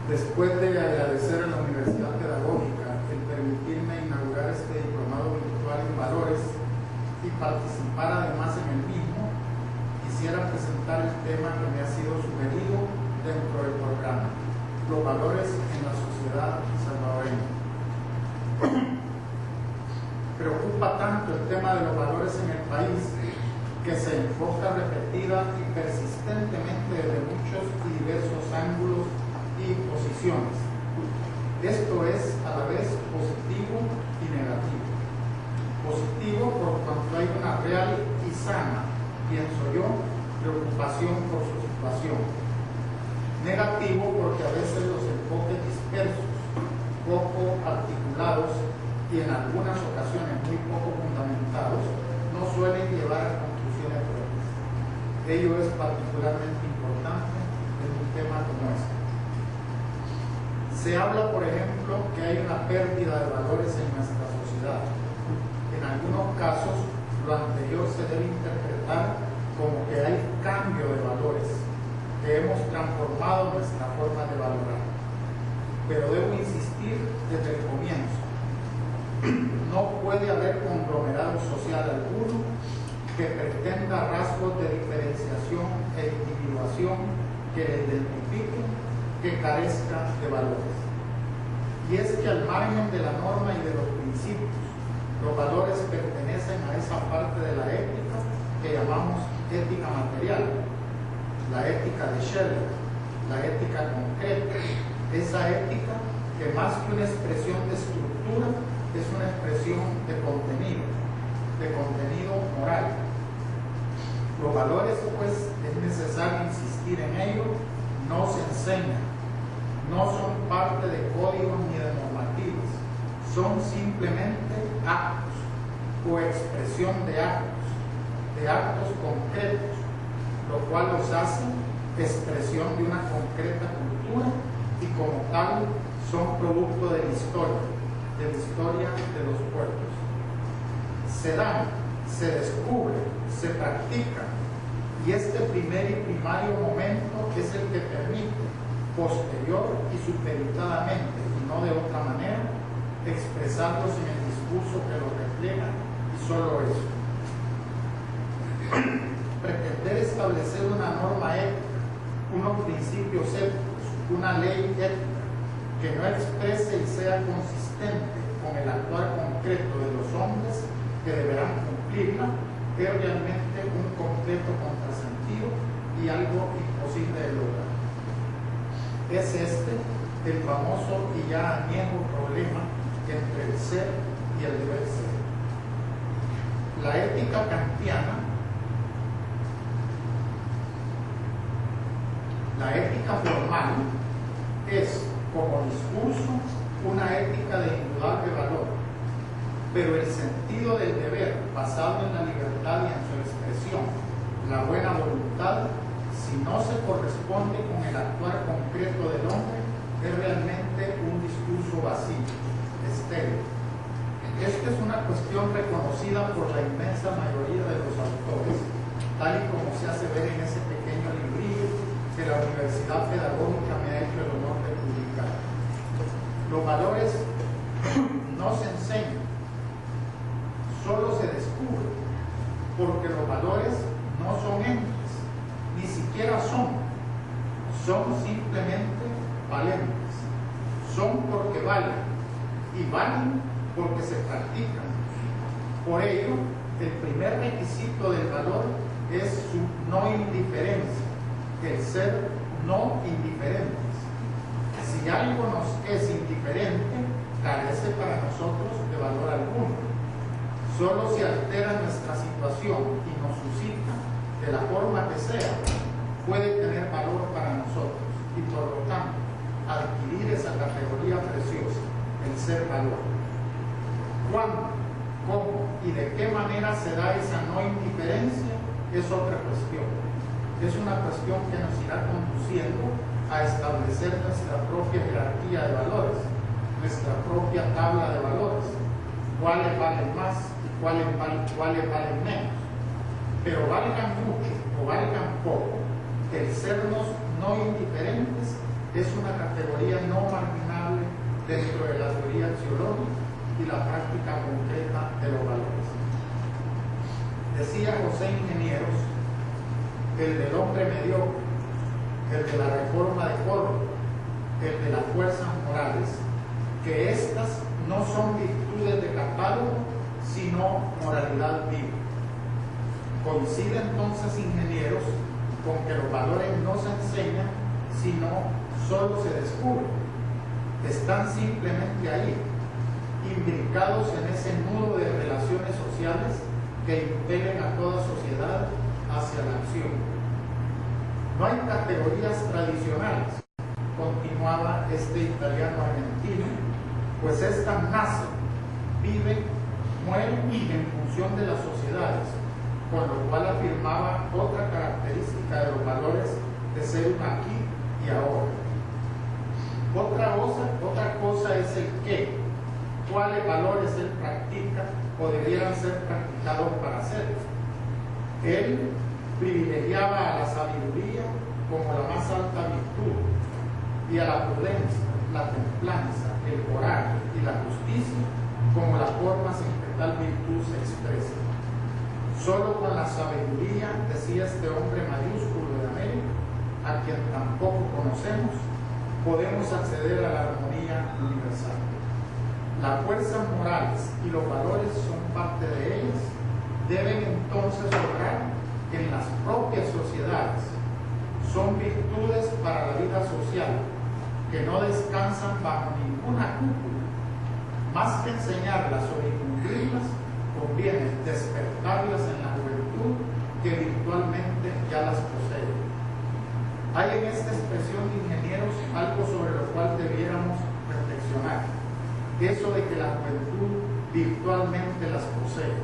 Después de agradecer a la Universidad Pedagógica el permitirme inaugurar este diplomado virtual en valores y participar además en el mismo, quisiera presentar el tema que me ha sido sugerido dentro del programa: los valores en la sociedad salvadoreña. Preocupa tanto el tema de los valores en el país que se enfoca repetida y persistentemente desde muchos y diversos ángulos y posiciones. Esto es a la vez positivo y negativo. Positivo por cuanto hay una real y sana, pienso yo, preocupación por su situación. Negativo porque a veces los enfoques dispersos, poco articulados y en algunas ocasiones muy poco fundamentados no suelen llevar a conclusiones propias. Ello es particularmente importante en un tema como este. Se habla, por ejemplo, que hay una pérdida de valores en nuestra sociedad. En algunos casos, lo anterior se debe interpretar como que hay cambio de valores, que hemos transformado nuestra forma de valorar. Pero debo insistir desde el comienzo: no puede haber conglomerado social alguno que pretenda rasgos de diferenciación e individuación que le identifiquen que carezca de valores. Y es que al margen de la norma y de los principios, los valores pertenecen a esa parte de la ética que llamamos ética material, la ética de Scheller, la ética concreta, esa ética que más que una expresión de estructura es una expresión de contenido moral. Los valores, pues, es necesario insistir en ello, no se enseñan, no son parte de códigos ni de normativas, son simplemente actos o expresión de actos concretos, lo cual los hace expresión de una concreta cultura y como tal son producto de la historia de los pueblos. Se dan, se descubren, se practican, y este primer y primario momento es el que permite, posterior y superitadamente, y no de otra manera, expresarlos en el discurso que los refleja, y solo eso. Pretender establecer una norma ética, unos principios éticos, una ley ética que no exprese y sea consistente con el actuar concreto de los hombres que deberán cumplirla, es realmente un completo contrasentido y algo imposible de lograr. Es este el famoso y ya añejo problema entre el ser y el deber ser. La ética kantiana, la ética formal, es como discurso una ética de indudable valor, pero el sentido del deber basado en la libertad y en su expresión, la buena voluntad, si no se corresponde con el actuar concreto del hombre, es realmente un discurso vacío, estéril. Esto es una cuestión reconocida por la inmensa mayoría de los autores, tal y como se hace ver en ese pequeño librillo que la Universidad Pedagógica me ha hecho el honor de publicar. Los valores no se enseñan, solo se descubren, porque los valores no son entes, ni siquiera son simplemente valentes, son porque valen, y valen porque se practican. Por ello, el primer requisito del valor es su no indiferencia, el ser no indiferentes. Si algo nos es indiferente, carece para nosotros de valor alguno. Solo si altera nuestra situación y nos suscita, de la forma que sea, puede tener valor para nosotros y por lo tanto adquirir esa categoría preciosa, el ser valor. ¿Cuándo, cómo y de qué manera se da esa no indiferencia? Es otra cuestión. Es una cuestión que nos irá conduciendo a establecer nuestra propia jerarquía de valores, nuestra propia tabla de valores, cuáles valen más y cuáles valen menos. Pero valgan mucho o valgan poco, el sernos no indiferentes es una categoría no marginable dentro de la teoría axiológica y la práctica concreta de los valores. Decía José Ingenieros, el del hombre mediocre, el de la reforma de Córdoba, el de las fuerzas morales, que estas no son virtudes de catálogo, sino moralidad viva. Coincide entonces Ingenieros con que los valores no se enseñan, sino solo se descubren. Están simplemente ahí, imbricados en ese nudo de relaciones sociales que impelen a toda sociedad hacia la acción. No hay categorías tradicionales, continuaba este italiano argentino, pues estas nacen, viven, mueren en función de las sociedades, con lo cual afirmaba otra característica de los valores de ser un aquí y ahora. Otra cosa es el qué, cuáles valores él practica o debieran ser practicados para hacerlo. Él privilegiaba a la sabiduría como la más alta virtud y a la prudencia, la templanza, el coraje y la justicia como las formas en que tal virtud se expresa. Solo con la sabiduría, decía este hombre mayúsculo de América, a quien tampoco conocemos, podemos acceder a la armonía universal. Las fuerzas morales y los valores son parte de ellas, deben entonces obrar en las propias sociedades. Son virtudes para la vida social, que no descansan bajo ninguna cúpula. Más que enseñarlas o difundirlas, conviene despertarlas en la juventud que virtualmente ya las posee. Hay en esta expresión de Ingenieros algo sobre lo cual debiéramos reflexionar. Eso de que la juventud virtualmente las posee,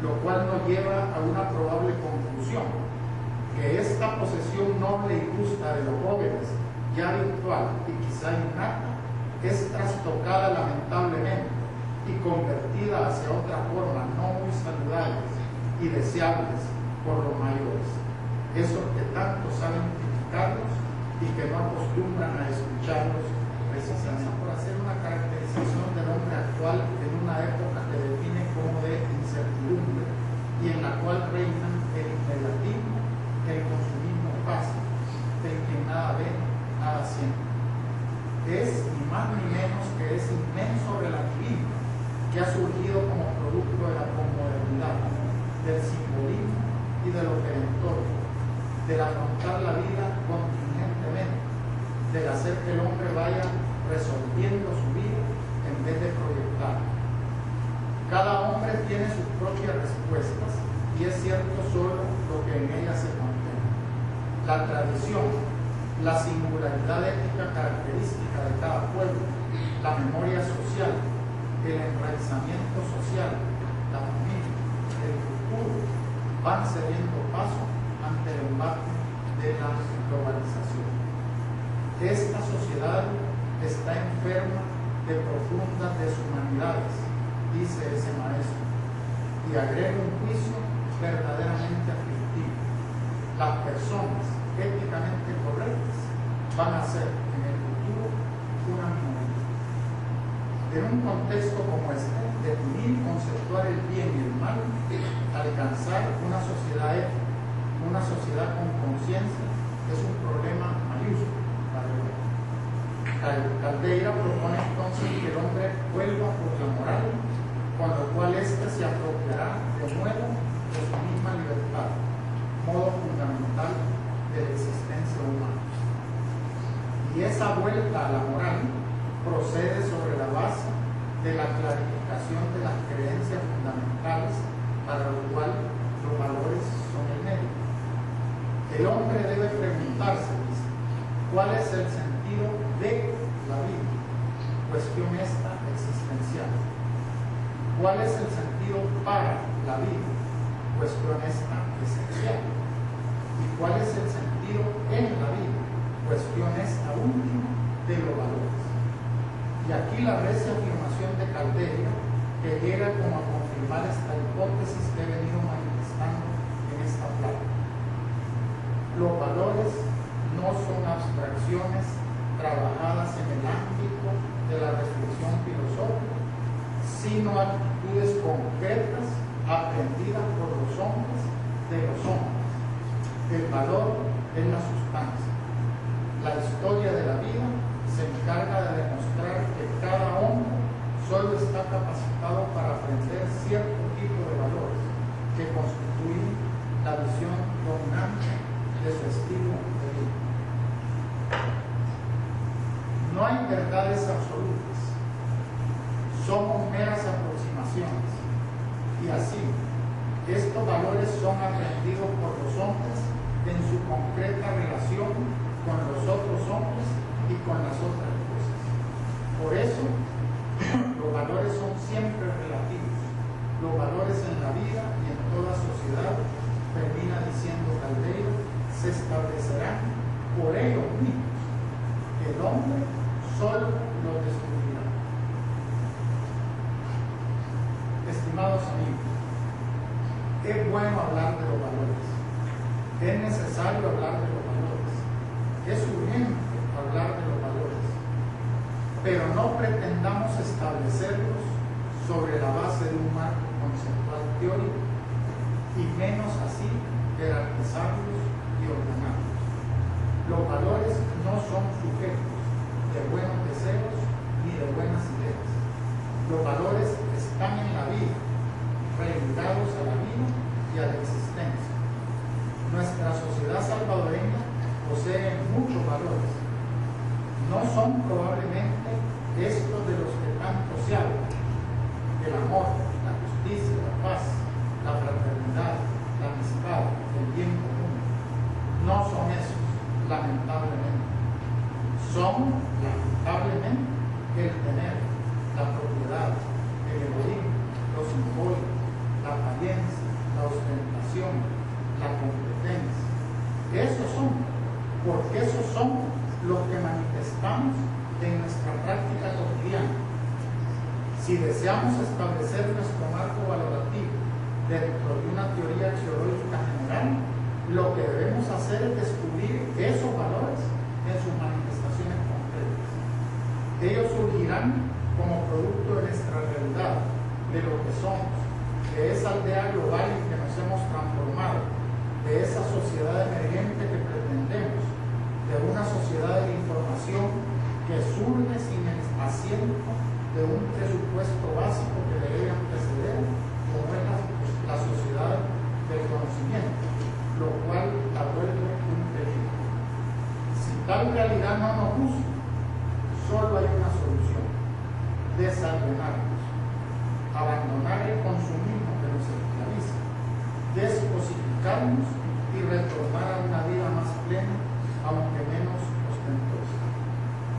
lo cual nos lleva a una probable conclusión, que esta posesión noble y justa de los jóvenes, ya virtual y quizá innata, es trastocada lamentablemente y convertida hacia otras formas no muy saludables y deseables por los mayores, esos que tanto saben criticarlos y que no acostumbran a escucharlos precisamente. Por hacer una caracterización del hombre actual en una época que define como de incertidumbre y en la cual reinan el inmediatismo, el consumismo fácil, el que nada ve, nada siente. Es ni más ni menos que ese inmenso relativismo que ha surgido como producto de la posmodernidad, del simbolismo y de lo perentorio, del afrontar la vida contingentemente, del hacer que el hombre vaya resolviendo su vida en vez de proyectar. Cada hombre tiene sus propias respuestas y es cierto solo lo que en ellas se contiene. La tradición, la singularidad ética característica de cada pueblo, la memoria social, el enraizamiento social, la familia, el futuro, van cediendo paso ante el embate de la globalización. Esta sociedad está enferma de profundas deshumanidades, dice ese maestro, y agrega un juicio verdaderamente aflictivo. Las personas éticamente correctas van a ser en el futuro una minoría. En un contexto como este, definir, conceptuar el bien y el mal, alcanzar una sociedad ética, una sociedad con conciencia, es un problema mayúsculo para el hombre. Caldeira propone entonces que el hombre vuelva por la moral, con lo cual éste se apropiará de nuevo de su misma libertad, modo fundamental de la existencia humana. Y esa vuelta a la moral procede sobre la base de la clarificación de las creencias fundamentales para lo cual los valores son el medio. El hombre debe preguntarse, dice, ¿cuál es el sentido de la vida? Cuestión esta existencial. ¿Cuál es el sentido para la vida? Cuestión esta esencial. ¿Y cuál es el sentido en la vida? Cuestión esta última de los valores. Y aquí la recia afirmación de Caldeira, que llega como a confirmar esta hipótesis que he venido manifestando en esta plática. Los valores no son abstracciones trabajadas en el ámbito de la reflexión filosófica, sino actitudes concretas aprendidas por los hombres de los hombres. El valor es la sustancia. La historia de la vida se encarga de demostrar que cada hombre solo está capacitado para aprender cierto tipo de valores que constituyen la visión dominante de su estilo de vida. No hay verdades absolutas, somos meras aproximaciones, y así, estos valores son aprendidos por los hombres en su concreta relación con los otros hombres y con las otras cosas. Por eso, los valores son siempre relativos. Los valores en la vida y en toda sociedad, termina diciendo Caldeira, se establecerán por ellos mismos. El hombre solo los descubrirá. Estimados amigos, es bueno hablar de los valores. Es necesario hablar de los valores. Es urgente hablar de los valores. Pero no pretendamos establecerlos sobre la base de un marco conceptual teórico, y menos así jerarquizarlos y ordenarlos. Los valores no son sujetos de buenos deseos ni de buenas ideas. Los valores están en la vida, relegados a la vida y a la existencia. Nuestra sociedad salvadoreña posee muchos valores. No son probablemente estos de los que tanto se habla: el amor, la justicia, la paz, la fraternidad, la amistad, el bien común. No son esos, lamentablemente. Son, lamentablemente, el tener, la propiedad, el egoísmo, los simbólicos, la apariencia, la ostentación, la competencia. Esos son, porque esos son los que manifestamos en nuestra práctica cotidiana. Si deseamos establecer nuestro marco valorativo dentro de una teoría axiológica general, lo que debemos hacer es descubrir esos valores en sus manifestaciones concretas. Ellos surgirán como producto de nuestra realidad, de lo que somos, de esa aldea global en que nos hemos transformado, de esa sociedad emergente que pretendemos, de una sociedad de la información que surge sin el asiento de un presupuesto básico que debe anteceder, como es la sociedad del conocimiento, lo cual la vuelve un peligro. Si tal realidad no nos gusta, solo hay una solución: desallenarnos, abandonar el consumismo que nos esclaviza, descosificarnos